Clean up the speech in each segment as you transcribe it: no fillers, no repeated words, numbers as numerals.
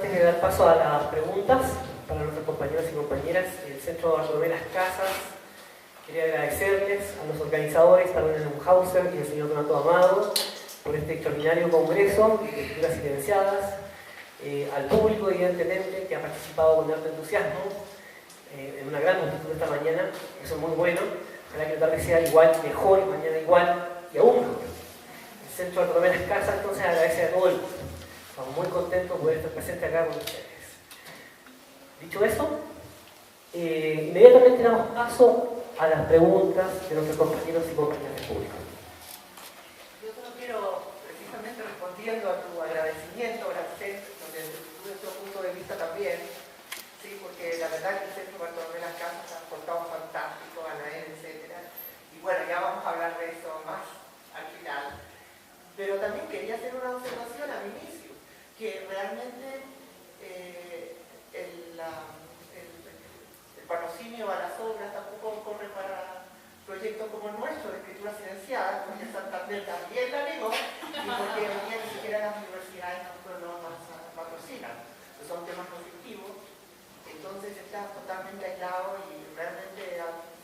antes de dar paso a las preguntas para nuestros compañeros y compañeras del Centro Bartolomé Las Casas, quería agradecerles a los organizadores, Carolina Neumhauser y el señor Donato Amado, por este extraordinario congreso de escrituras silenciadas, al público, evidentemente, que ha participado con alto entusiasmo en una gran multitud esta mañana. Eso es muy bueno. Ojalá que la tarde sea igual, mejor, mañana igual y aún mejor. El Centro Bartolomé Las Casas entonces agradece a todo el mundo. Estamos muy contentos de poder estar presentes acá con ustedes. Dicho eso, inmediatamente damos paso a las preguntas de nuestros compañeros y compañeras del público. Yo solo quiero, precisamente respondiendo a tu agradecimiento, Graciela, desde nuestro punto de vista también, sí, porque la verdad que el Centro Bartolomé Las Casas ha aportado fantástico, Anael, etc. Y bueno, ya vamos a hablar de eso más al final. Pero también quería hacer una observación al inicio, que realmente el patrocinio a las obras tampoco corre para proyectos como el nuestro de escritura silenciada, porque Santander también la negó y porque hoy día ni siquiera las universidades nos patrocinan. Son temas conflictivos, entonces está totalmente aislado y realmente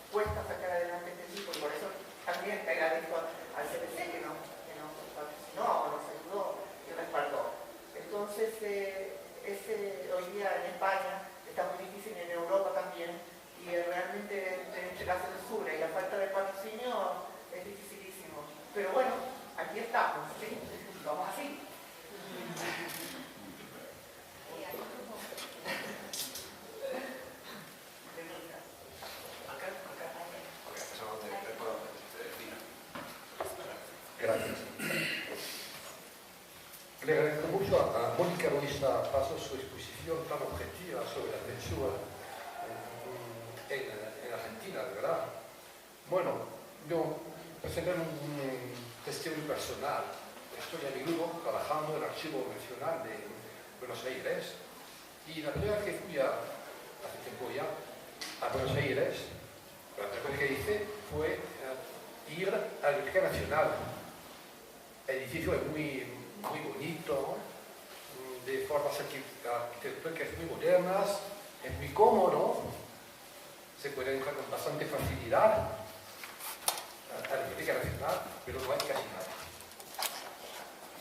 cuesta sacar adelante este tipo, y por eso también te agradezco al CPC que nos patrocinó, nos ayudó y respaldó. Entonces, hoy día en España está muy difícil, en Europa también, y realmente entre la censura y la falta de patrocinio es dificilísimo. Pero bueno, aquí estamos, ¿sí? Vamos así. Gracias. Le agradezco mucho a Mónica Luisa Paso su exposición tan objetiva sobre la censura en Argentina, de verdad. Bueno, yo presenté un testimonio personal. Estoy a menudo trabajando en el Archivo Nacional de Buenos Aires y la primera vez que fui hace tiempo ya a Buenos Aires, la primera cosa que hice fue ir a la Biblioteca Nacional. El edificio es muy bonito, de formas arquitectónicas muy modernas, es muy cómodo, se puede entrar con bastante facilidad a la Biblioteca Nacional, pero no hay casi nada.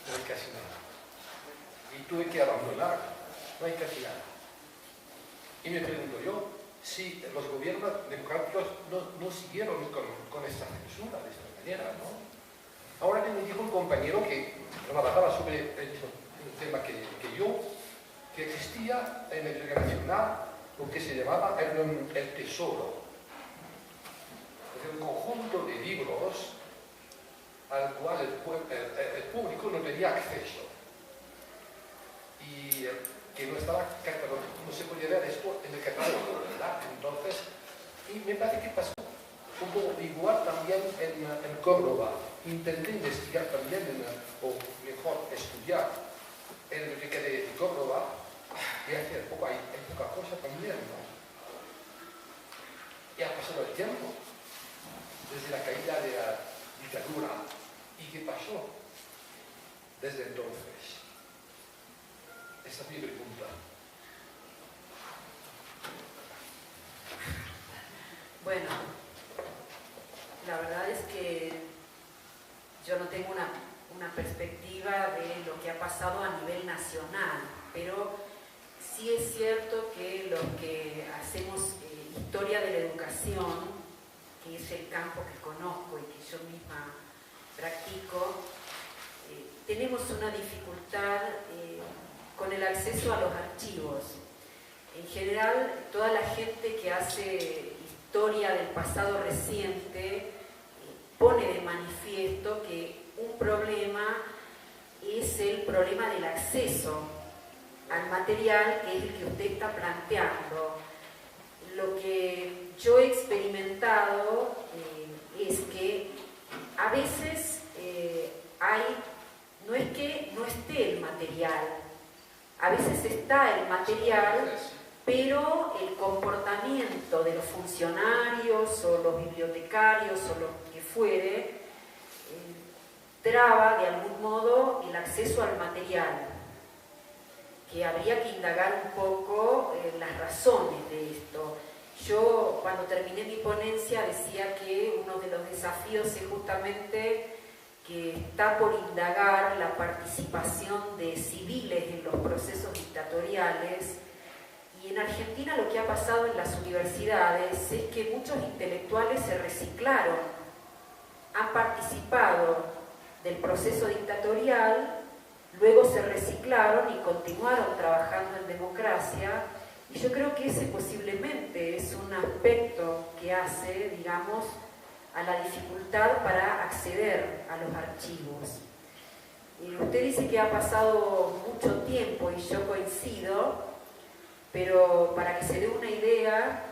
No hay casi nada. Y tuve que abandonar, no hay casi nada. Y me pregunto yo si los gobiernos democráticos no siguieron con esta censura de esta manera, ¿no? Ahora me dijo un compañero que trabajaba sobre el mismo tema que yo, que existía en la Biblioteca Nacional lo que se llamaba el tesoro. Es un conjunto de libros al cual el público no tenía acceso y que no estaba catalogado, no se podía ver esto en el catálogo, ¿verdad? Entonces, y me parece que pasó un poco igual también en Córdoba. Intenté investigar también, o mejor, estudiar en la biblioteca de Córdoba, y hace poco hay poca cosa también, ¿no? Y ha pasado el tiempo, desde la caída de la dictadura. ¿Y qué pasó desde entonces? Esa es mi pregunta. Bueno, la verdad es que yo no tengo una perspectiva de lo que ha pasado a nivel nacional, pero sí es cierto que los que hacemos historia de la educación, que es el campo que conozco y que yo misma practico, tenemos una dificultad con el acceso a los archivos. En general, toda la gente que hace historia del pasado reciente pone de manifiesto que un problema es el problema del acceso al material, que es el que usted está planteando. Lo que yo he experimentado es que a veces no es que no esté el material, a veces está el material, pero el comportamiento de los funcionarios o los bibliotecarios o lo que fuere traba de algún modo el acceso al material. que habría que indagar un poco las razones de esto. Yo, cuando terminé mi ponencia, decía que uno de los desafíos es justamente que está por indagar la participación de civiles en los procesos dictatoriales. Y en Argentina lo que ha pasado en las universidades es que muchos intelectuales se reciclaron, han participado del proceso dictatorial, luego se reciclaron y continuaron trabajando en democracia. Y yo creo que ese posiblemente es un aspecto que hace, digamos, a la dificultad para acceder a los archivos. Usted dice que ha pasado mucho tiempo y yo coincido, pero para que se dé una idea,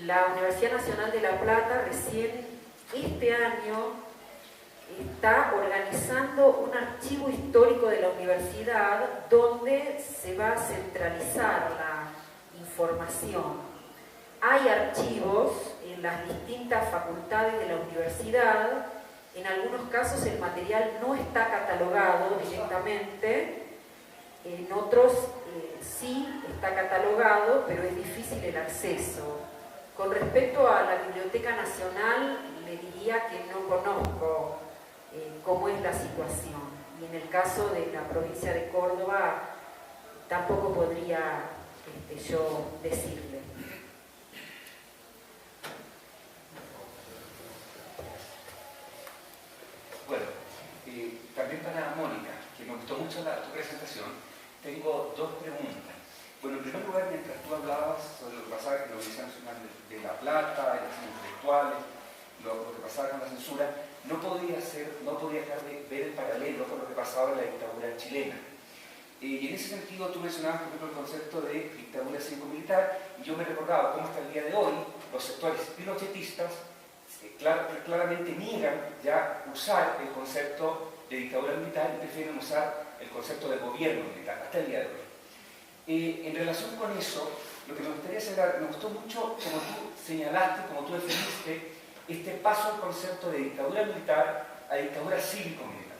la Universidad Nacional de La Plata recién este año está organizando un archivo histórico de la universidad donde se va a centralizar la información. Hay archivos en las distintas facultades de la universidad, en algunos casos el material no está catalogado directamente, en otros sí está catalogado, pero es difícil el acceso. Con respecto a la Biblioteca Nacional, le diría que no conozco cómo es la situación. Y en el caso de la provincia de Córdoba, tampoco podría yo decirle. Bueno, también para Mónica, que me gustó mucho tu presentación, tengo dos preguntas. Bueno, en primer lugar, mientras tú hablabas sobre lo que pasaba en la Universidad Nacional de La Plata, en los intelectuales, lo que pasaba con la censura, no podía dejar de ver el paralelo con lo que pasaba en la dictadura chilena. Y en ese sentido tú mencionabas, por ejemplo, el concepto de dictadura cívico-militar, y yo me recordaba cómo hasta el día de hoy los sectores pinochetistas claramente niegan ya usar el concepto de dictadura militar y prefieren usar el concepto de gobierno militar, hasta el día de hoy. En relación con eso, lo que me gustaría saber, me gustó mucho como tú señalaste, como tú definiste, este paso al concepto de dictadura militar a dictadura cívico-militar.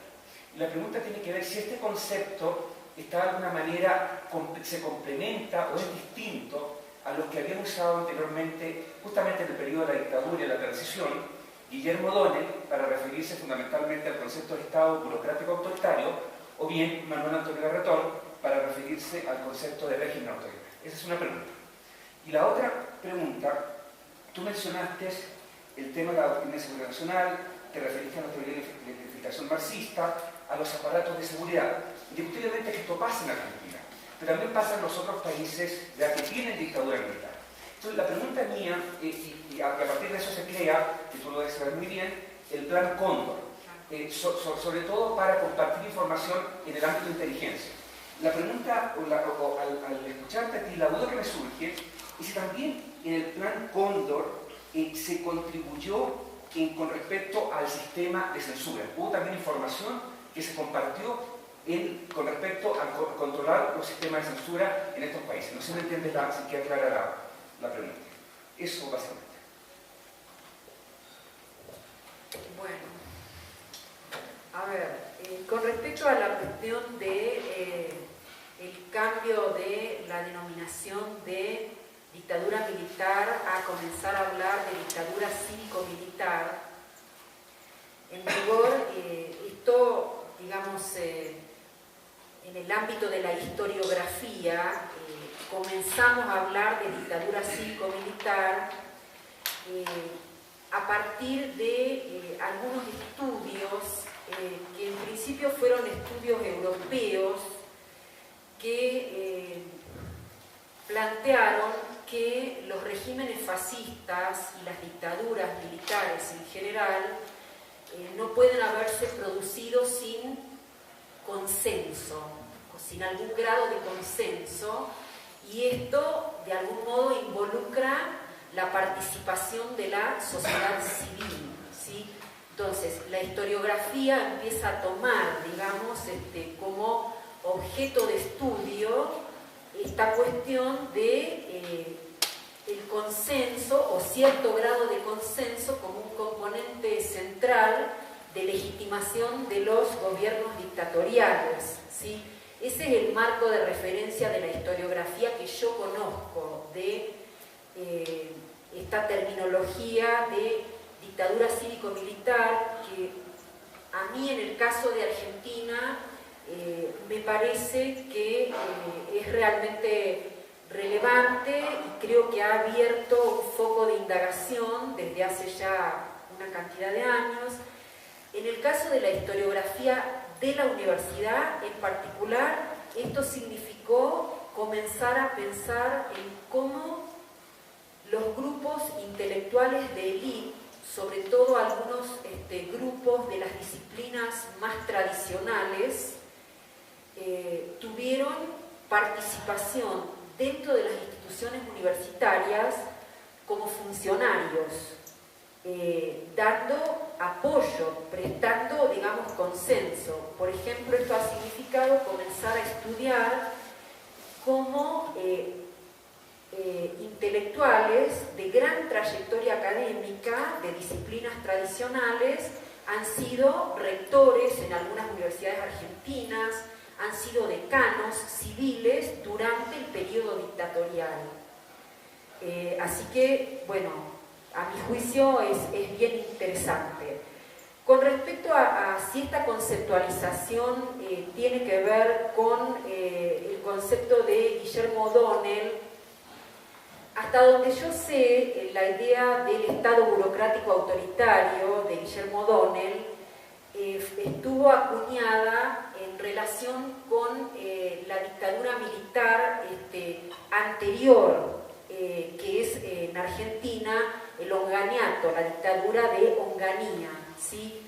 Y la pregunta tiene que ver si este concepto está de alguna manera, se complementa o es distinto a los que habían usado anteriormente, justamente en el periodo de la dictadura y la transición, Guillermo O'Donnell, para referirse fundamentalmente al concepto de Estado burocrático autoritario, o bien Manuel Antonio Garretón, para referirse al concepto de régimen autoritario. Esa es una pregunta. Y la otra pregunta, tú mencionaste el tema de la doctrina de seguridad nacional, te referiste a la teoría de identificación marxista, a los aparatos de seguridad. Indiscutiblemente que esto pasa en Argentina, pero también pasa en los otros países ya que tienen dictadura militar. Entonces la pregunta mía, y a partir de eso se crea, que tú lo debes saber muy bien, el plan Cóndor, sobre todo para compartir información en el ámbito de inteligencia. La pregunta, al escucharte a ti, la duda que me surge, es si también en el plan Cóndor se contribuyó con respecto al sistema de censura. Hubo también información que se compartió con respecto a controlar los sistemas de censura en estos países. No sé si me entiendes, si queda clara la pregunta. Eso básicamente. Bueno, a ver, con respecto a la cuestión de el cambio de la denominación de dictadura militar a comenzar a hablar de dictadura cívico-militar, en rigor, esto, digamos, en el ámbito de la historiografía, comenzamos a hablar de dictadura cívico-militar a partir de algunos estudios que en principio fueron estudios europeos que plantearon que los regímenes fascistas y las dictaduras militares en general no pueden haberse producido sin consenso, o sin algún grado de consenso, y esto de algún modo involucra la participación de la sociedad civil, ¿sí? Entonces, la historiografía empieza a tomar, digamos, como objeto de estudio esta cuestión de el consenso o cierto grado de consenso como un componente central de legitimación de los gobiernos dictatoriales, ¿sí? Ese es el marco de referencia de la historiografía que yo conozco de esta terminología de dictadura cívico-militar, que a mí en el caso de Argentina me parece que es realmente relevante y creo que ha abierto un foco de indagación desde hace ya una cantidad de años. En el caso de la historiografía de la universidad en particular, esto significó comenzar a pensar en cómo los grupos intelectuales de élite, sobre todo algunos grupos de las disciplinas más tradicionales, tuvieron participación dentro de las instituciones universitarias como funcionarios, dando apoyo, prestando, digamos, consenso. Por ejemplo, esto ha significado comenzar a estudiar cómo intelectuales de gran trayectoria académica, de disciplinas tradicionales, han sido rectores en algunas universidades argentinas, han sido decanos civiles durante el periodo dictatorial. Así que, bueno, a mi juicio es bien interesante. Con respecto a si esta conceptualización tiene que ver con el concepto de Guillermo O'Donnell, hasta donde yo sé, la idea del Estado burocrático autoritario de Guillermo O'Donnell estuvo acuñada en relación con la dictadura militar anterior, que es en Argentina el onganiato, la dictadura de Onganía, ¿sí?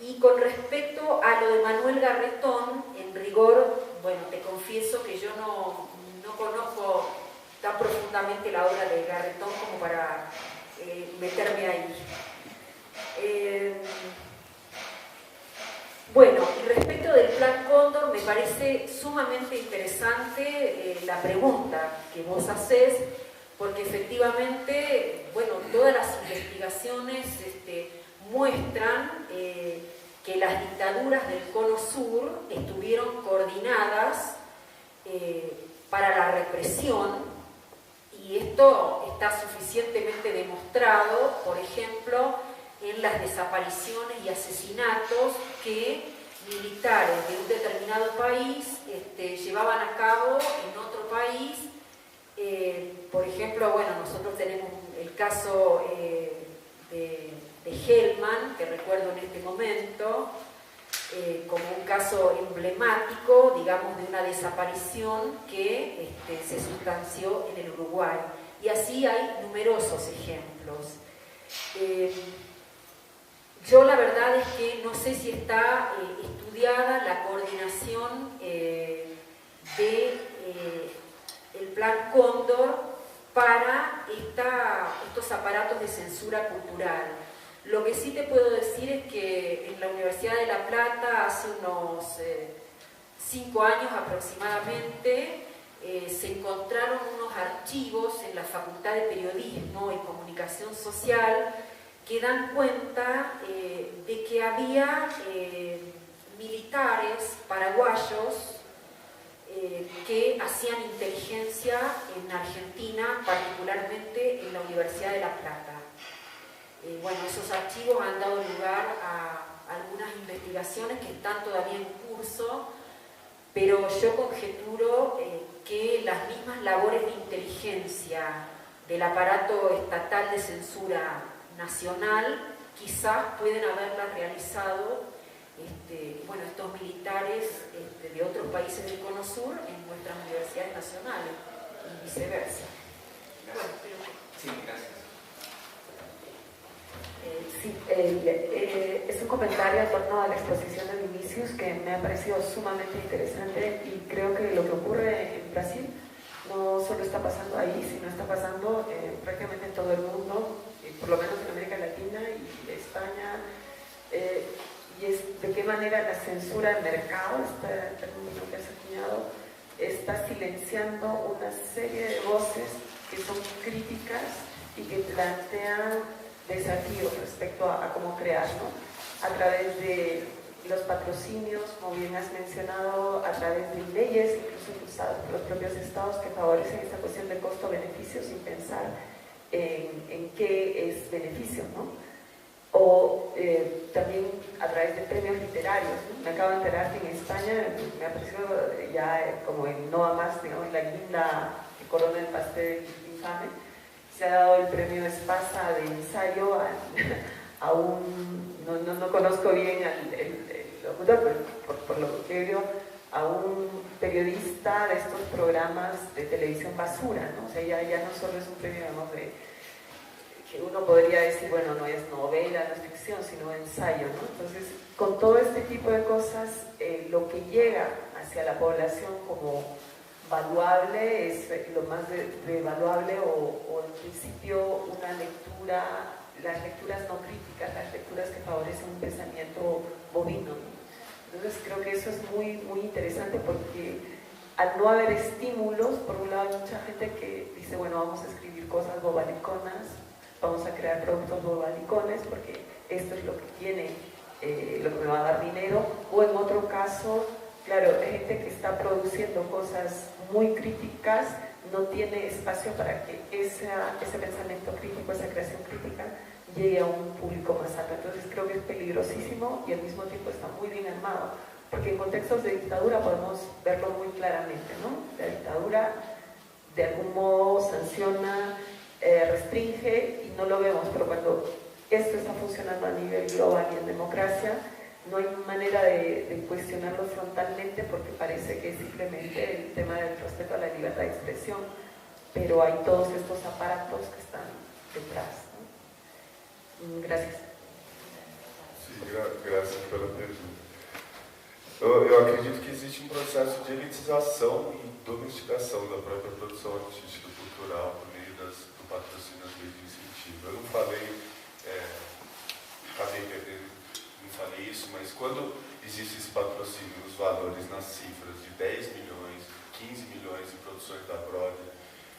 Y con respecto a lo de Manuel Garretón, en rigor, bueno, te confieso que yo no conozco tan profundamente la obra de Garretón como para meterme ahí. Bueno, y respecto del Plan Cóndor, me parece sumamente interesante la pregunta que vos hacés, porque efectivamente, bueno, todas las investigaciones muestran que las dictaduras del Cono Sur estuvieron coordinadas para la represión, y esto está suficientemente demostrado, por ejemplo, en las desapariciones y asesinatos que militares de un determinado país llevaban a cabo en otro país. Por ejemplo, bueno, nosotros tenemos el caso de Hellman, que recuerdo en este momento, como un caso emblemático, digamos, de una desaparición que se sustanció en el Uruguay. Y así hay numerosos ejemplos. Yo la verdad es que no sé si está estudiada la coordinación del Plan Cóndor para estos aparatos de censura cultural. Lo que sí te puedo decir es que en la Universidad de La Plata hace unos 5 años aproximadamente se encontraron unos archivos en la Facultad de Periodismo y Comunicación Social que dan cuenta de que había militares paraguayos que hacían inteligencia en Argentina, particularmente en la Universidad de La Plata. Bueno, esos archivos han dado lugar a algunas investigaciones que están todavía en curso, pero yo conjeturo que las mismas labores de inteligencia del aparato estatal de censura nacional quizás pueden haberlas realizado bueno, estos militares de otros países del Cono Sur en nuestras universidades nacionales y viceversa. Gracias. Sí, gracias. Es un comentario en torno a la exposición de Vinicius que me ha parecido sumamente interesante, y creo que lo que ocurre en Brasil no solo está pasando ahí, sino está pasando prácticamente en todo el mundo, por lo menos en América Latina y España, y es de qué manera la censura de mercado, este término que has acuñado, está silenciando una serie de voces que son críticas y que plantean desafíos respecto a cómo crear, ¿no? A través de los patrocinios, como bien has mencionado, a través de leyes, incluso impulsadas por los propios estados, que favorecen esta cuestión de costo-beneficio sin pensar en qué es beneficio, ¿no? O también a través de premios literarios, ¿no? Me acabo de enterar que en España me ha parecido ya como el no a más, digamos, la guinda que corona el pastel infame. Se ha dado el premio Espasa de ensayo a un, no conozco bien el locutor, pero por lo que veo, a un periodista de estos programas de televisión basura, ¿no? O sea, ya no solo es un premio, digamos, que uno podría decir, bueno, no es novela, no es ficción, sino ensayo, ¿no? Entonces, con todo este tipo de cosas, lo que llega hacia la población como valuable es lo más de valuable o en principio una lectura, las lecturas no críticas, las lecturas que favorecen un pensamiento bovino, ¿no? Entonces creo que eso es muy, muy interesante porque al no haber estímulos, por un lado hay mucha gente que dice, bueno, vamos a escribir cosas bobaliconas, vamos a crear productos bobalicones porque esto es lo que tiene, lo que me va a dar dinero, o en otro caso, claro, hay gente que está produciendo cosas muy críticas, no tiene espacio para que ese pensamiento crítico, esa creación crítica llegue a un público más alto. Entonces creo que es peligrosísimo y al mismo tiempo está muy bien armado, porque en contextos de dictadura podemos verlo muy claramente, ¿no? La dictadura de algún modo sanciona, restringe y no lo vemos, pero cuando esto está funcionando a nivel global y en democracia, no hay manera de cuestionarlo frontalmente porque parece que es simplemente el tema del respeto a la libertad de expresión, pero hay todos estos aparatos que están detrás, ¿no? Gracias. Sim, graças pela pergunta. Eu acredito que existe um processo de elitização e domesticação da própria produção artística e cultural por meio do patrocínio das leis de incentivo. Eu não falei, acabei perdendo, não falei isso, mas quando existe esse patrocínio, os valores nas cifras de 10 milhões, 15 milhões em produções da Broadway,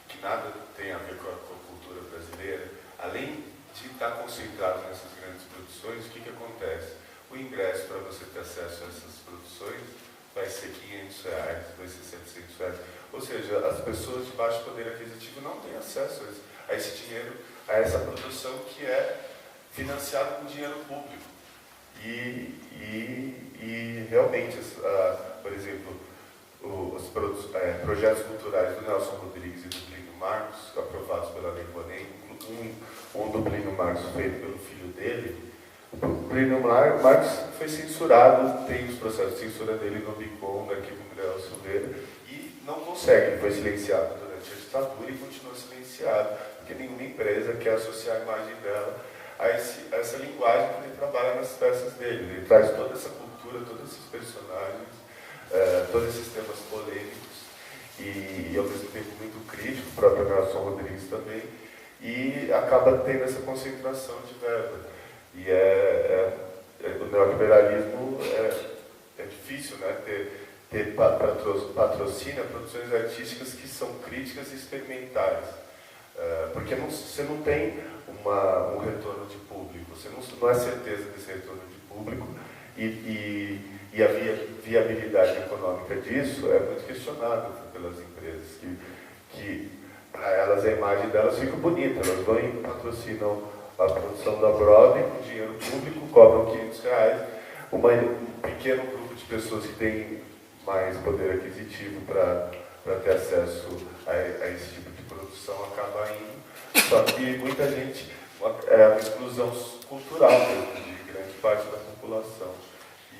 que nada tem a ver com a cultura brasileira, além de estar concentrado nessas grandes produções, o que acontece? O ingresso para você ter acesso a essas produções vai ser R$500, vai ser R$700. Ou seja, as pessoas de baixo poder aquisitivo não têm acesso a esse dinheiro, a essa produção que é financiada com dinheiro público. E realmente, por exemplo, os projetos culturais do Nelson Rodrigues e do Plínio Marcos, aprovados pela Lei Rouanet, um do Plínio Marcos feito pelo filho dele, o Plínio Marcos foi censurado, tem os processos de censura dele no BICOM, no Arquivo Muriel Silveira, e não consegue, foi silenciado durante a ditadura e continua silenciado, porque nenhuma empresa quer associar a imagem dela a essa linguagem que ele trabalha nas peças dele. Ele traz toda essa cultura, todos esses personagens, todos esses temas polêmicos e ao mesmo tempo muito crítico, o próprio Nelson Rodrigues também, e acaba tendo essa concentração de verba. E o neoliberalismo é difícil, né, ter patrocínio a produções artísticas que são críticas e experimentais, porque você não tem um retorno de público, você não é certeza desse retorno de público e a viabilidade econômica disso é muito questionável pelas empresas, que para elas a imagem delas fica bonita, elas vão e patrocinam a produção da Broadway com dinheiro público, cobram R$500, um pequeno grupo de pessoas que tem mais poder aquisitivo para ter acesso a esse tipo de produção acaba indo, só que muita gente, é uma exclusão cultural mesmo, de grande parte da população,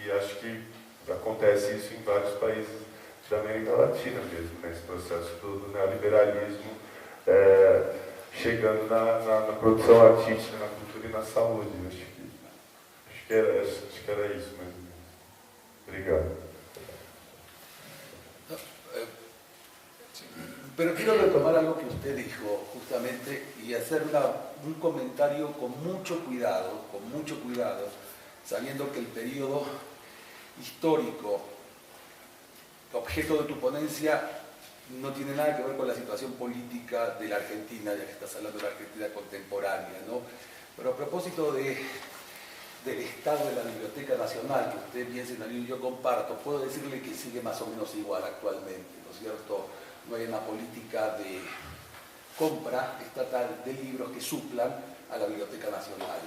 e acho que acontece isso em vários países da América Latina mesmo, nesse processo do neoliberalismo, chegando na produção artística, na cultura e na saúde. Acho que era isso mesmo. Obrigado. Pero quiero retomar algo que usted dijo justamente y hacer un comentario con mucho cuidado, sabiendo que el periodo histórico objeto de tu ponencia no tiene nada que ver con la situación política de la Argentina, ya que estás hablando de la Argentina contemporánea, ¿no? Pero a propósito de del estado de la Biblioteca Nacional, que usted bien señaló y yo comparto, puedo decirle que sigue más o menos igual actualmente, ¿no es cierto? No hay una política de compra estatal de libros que suplan a la Biblioteca Nacional.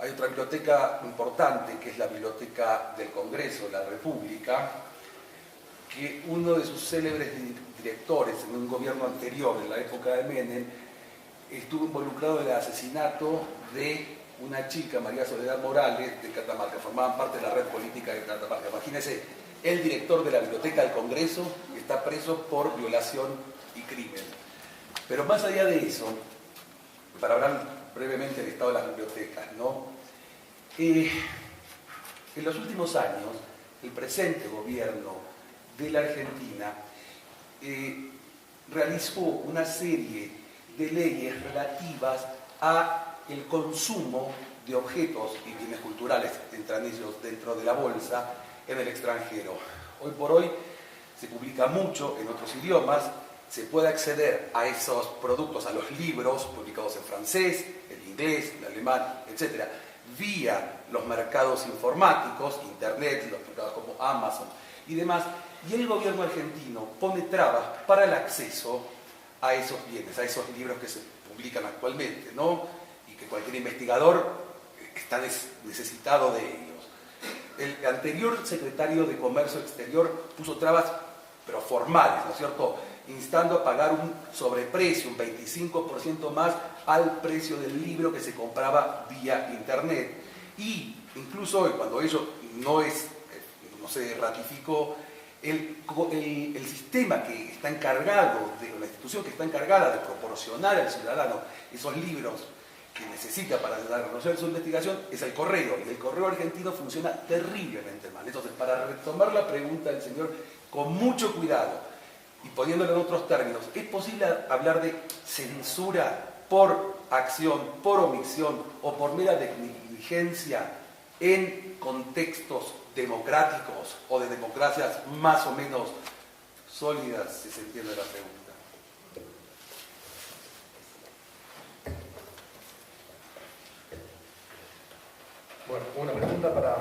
Hay otra biblioteca importante, que es la Biblioteca del Congreso de la República, que uno de sus célebres directores en un gobierno anterior, en la época de Menem, estuvo involucrado en el asesinato de una chica, María Soledad Morales, de Catamarca. Formaban parte de la red política de Catamarca. Imagínense, el director de la Biblioteca del Congreso está preso por violación y crimen. Pero más allá de eso, para hablar brevemente del estado de las bibliotecas, ¿no? En los últimos años, el presente gobierno de la Argentina realizó una serie de leyes relativas a el consumo de objetos y bienes culturales, entran ellos dentro de la bolsa, en el extranjero. Hoy por hoy se publica mucho en otros idiomas, se puede acceder a esos productos, a los libros publicados en francés, en inglés, en alemán, etc., vía los mercados informáticos, internet, los mercados como Amazon y demás, y el gobierno argentino pone trabas para el acceso a esos bienes, a esos libros que se publican actualmente, ¿no? Y que cualquier investigador está necesitado de ellos. El anterior secretario de Comercio Exterior puso trabas, pero formales, ¿no es cierto?, instando a pagar un sobreprecio, un 25% más al precio del libro que se compraba vía internet. Y incluso hoy, cuando ello no se ratificó, el sistema que está encargado, la institución que está encargada de proporcionar al ciudadano esos libros que necesita para desarrollar su investigación es el correo, y el correo argentino funciona terriblemente mal. Entonces, para retomar la pregunta del señor, con mucho cuidado y poniéndolo en otros términos, ¿es posible hablar de censura por acción, por omisión o por mera negligencia en contextos democráticos o de democracias más o menos sólidas, si se entiende la pregunta? Bueno, una pregunta para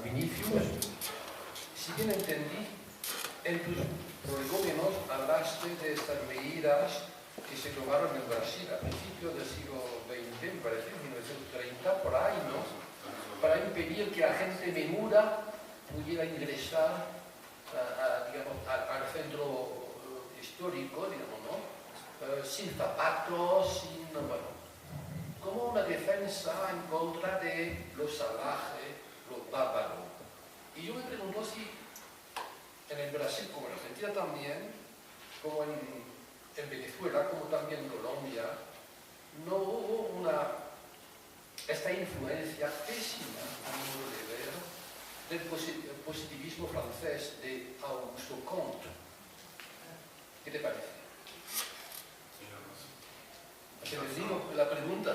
Vinicius. Si bien entendí, en tus prolegómenos hablaste de estas medidas que se tomaron en Brasil a principios del siglo XX, me parece, 1930, por ahí, ¿no?, para impedir que la gente menuda pudiera ingresar al centro histórico, digamos, ¿no?, sin zapatos, bueno, como una defensa en contra de los salvajes, los bárbaros. Y yo me pregunto si en el Brasil, como en Argentina también, como en Venezuela, como también en Colombia, no hubo esta influencia pésima, a mi modo de ver, del positivismo francés de Auguste Comte. ¿Qué te parece? ¿Has entendido la pregunta?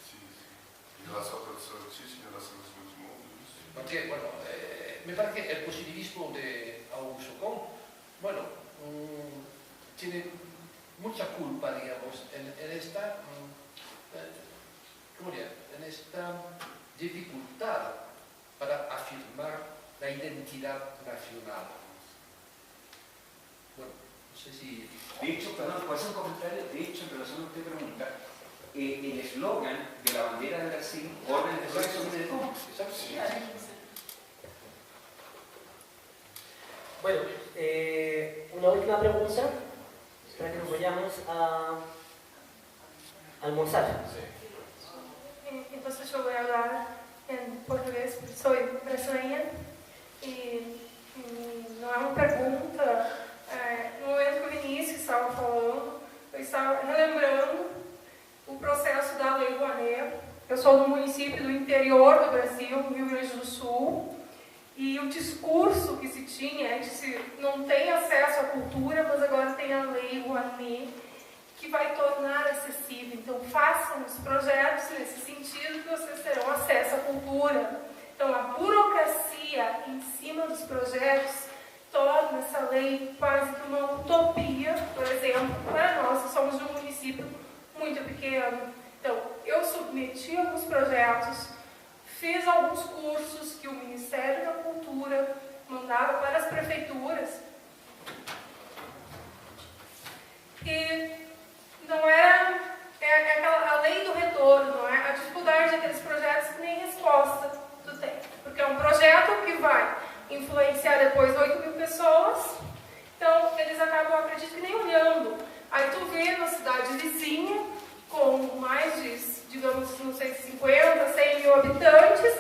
Sí. En relación a producción artística, en relación a los mundos. Porque, bueno, me parece que el positivismo de Auguste Comte, bueno, tiene mucha culpa, digamos, en esta, en esta dificultad para afirmar la identidad nacional. Bueno, no sé si... De hecho, perdón, puedo hacer un comentario. De hecho, en relación a lo que usted pregunta, el eslogan de la bandera de Brasil, orden de progreso de Comte. Bueno, una última pregunta para que nos vayamos a almorzar. Entonces yo voy a hablar en portugués, soy brasileña y não é uma pergunta. No momento que o Vinícius estava falando, eu estava relembrando o processo da Lei Rouanet. Eu sou do município do interior do Brasil, no Rio Grande do Sul, e o discurso que se tinha é que se não tem acesso à cultura, mas agora tem a Lei Rouanet, que vai tornar acessível. Então façam os projetos nesse sentido que vocês terão acesso à cultura. Então a burocracia em cima dos projetos torna essa lei quase que uma utopia. Por exemplo, para nós que somos de um município muito pequeno. Então, eu submeti alguns projetos, fiz alguns cursos que o Ministério da Cultura mandava para as prefeituras. E não é aquela, a lei do retorno, não é? A dificuldade daqueles projetos que nem resposta tu tem. Porque é um projeto que vai influenciar depois 8.000 pessoas, então eles acabam, acredito que nem olhando. Aí tu vê na cidade vizinha, com mais de, digamos, não sei, 50, 100 mil habitantes,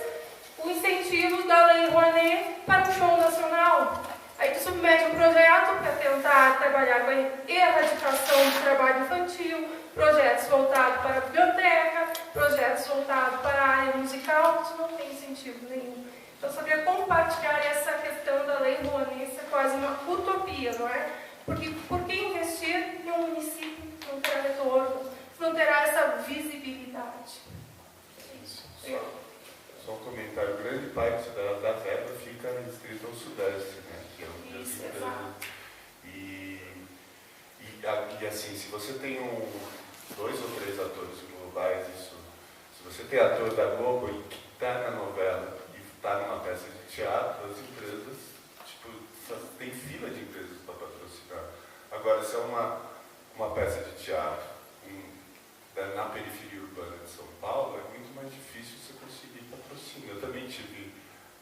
o incentivo da Lei Rouanet para o show nacional. Aí tu submete um projeto para tentar trabalhar com a erradicação do trabalho infantil, projetos voltados para a biblioteca, projetos voltados para a área musical, isso não tem incentivo nenhum. Então, eu só queria compartilhar essa questão da Lei Rouanet, isso é quase uma utopia, não é? Porque por que investir em um município que não terá retorno, que não terá essa visibilidade? É isso. Só um comentário, grande parte da verba fica restrita ao Sudeste, né? Que é um das empresas. E assim, se você tem 2 ou 3 atores globais, se você tem ator da Globo e que está na novela e está numa peça de teatro, as empresas, tipo, tem fila de empresas para patrocinar. Agora, se é uma peça de teatro na periferia urbana de São Paulo, é muito mais difícil você conseguir patrocínio. Eu também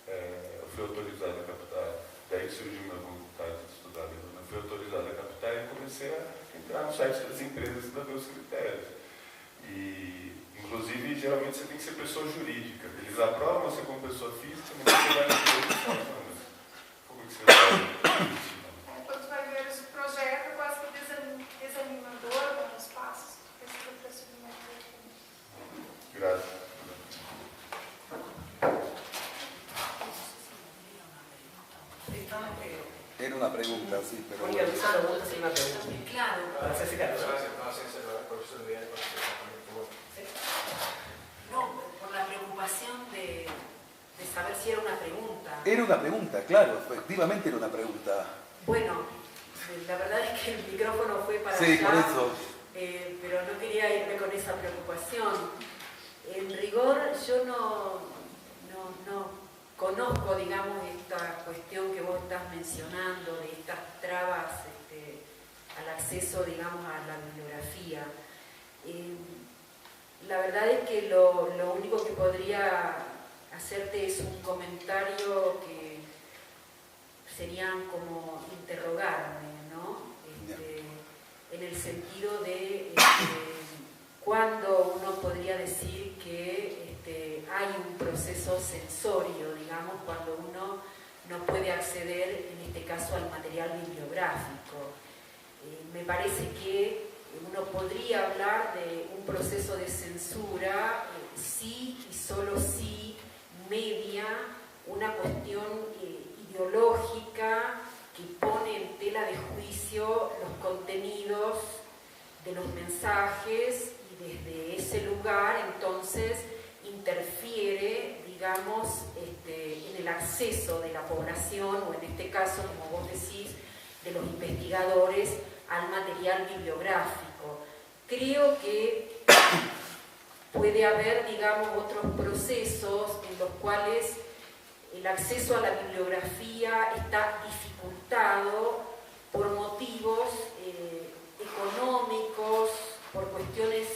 eu fui autorizado a captar, daí surgiu minha vontade de estudar eu fui autorizado a captar e comecei a entrar no site das empresas para ver os critérios. E, inclusive, geralmente você tem que ser pessoa jurídica. Eles aprovam você como pessoa física, mas você vai na empresa e fala, não, mas como é que você vai? Quando você vai ver esse projeto, é quase que desanimador, né, os passos que precisa para submeter. Graças. Era una pregunta, sí, pero... Mónica, esa pregunta sí, una pregunta. Claro. Para hacerse cargo. No, por la preocupación de saber si era una pregunta. Era una pregunta, claro, efectivamente era una pregunta. Bueno, la verdad es que el micrófono fue para sí, allá, por eso. pero no quería irme con esa preocupación. En rigor, yo no conozco, digamos, esta cuestión que vos estás mencionando, de estas trabas al acceso, digamos, a la bibliografía. La verdad es que lo único que podría hacerte es un comentario que serían como interrogarme, ¿no? En el sentido de cuándo uno podría decir que hay un proceso sensorio, digamos, cuando uno no puede acceder, en este caso, al material bibliográfico. Me parece que uno podría hablar de un proceso de censura si y solo si media una cuestión ideológica que pone en tela de juicio los contenidos de los mensajes y desde ese lugar entonces interfiere, digamos, en el acceso de la población, o en este caso, como vos decís, de los investigadores al material bibliográfico. Creo que puede haber, digamos, otros procesos en los cuales el acceso a la bibliografía está dificultado por motivos económicos, por cuestiones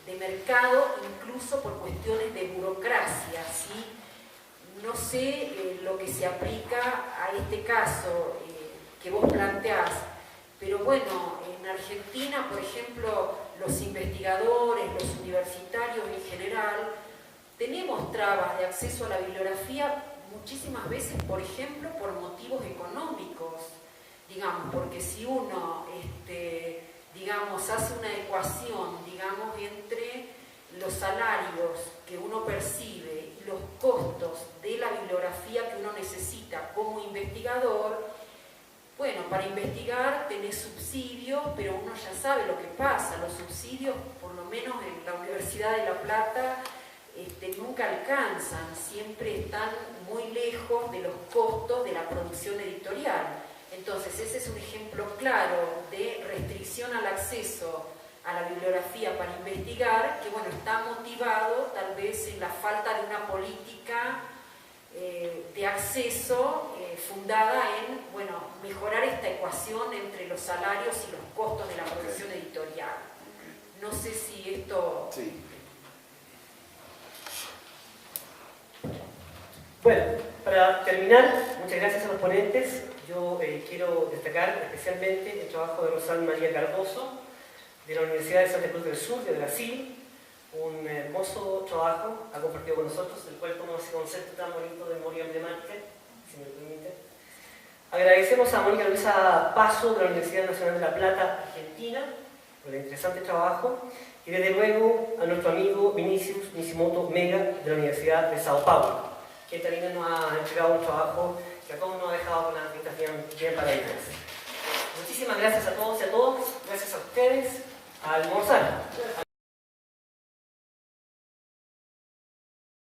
de mercado, incluso por cuestiones de burocracia, ¿sí? No sé lo que se aplica a este caso que vos planteás, pero bueno, en Argentina, por ejemplo, los investigadores, los universitarios en general, tenemos trabas de acceso a la bibliografía muchísimas veces, por ejemplo, por motivos económicos, digamos, porque si uno, digamos, hace una ecuación, digamos, entre los salarios que uno percibe y los costos de la bibliografía que uno necesita como investigador, bueno, para investigar tenés subsidios, pero uno ya sabe lo que pasa. Los subsidios, por lo menos en la Universidad de La Plata, nunca alcanzan, siempre están muy lejos de los costos de la producción editorial. Entonces, ese es un ejemplo claro de restricción al acceso a la bibliografía para investigar, que bueno, está motivado tal vez en la falta de una política de acceso fundada en, bueno, mejorar esta ecuación entre los salarios y los costos de la producción editorial. No sé si esto... Sí. Bueno, para terminar, muchas gracias a los ponentes. Yo quiero destacar especialmente el trabajo de Rosal María Cardoso, de la Universidad de Santa Cruz del Sur, de Brasil. Un hermoso trabajo, ha compartido con nosotros, el cual toma ese concepto tan bonito de memoria emblemática, si me permite. Agradecemos a Mónica Luisa Paso, de la Universidad Nacional de La Plata, Argentina, por el interesante trabajo, y desde luego a nuestro amigo Vinicius Nishimoto Mega, de la Universidad de Sao Paulo, que también nos ha entregado un trabajo que a todos nos ha dejado con las vistas bien para ellos. Muchísimas gracias a todos y a todas, gracias a ustedes, a almorzar.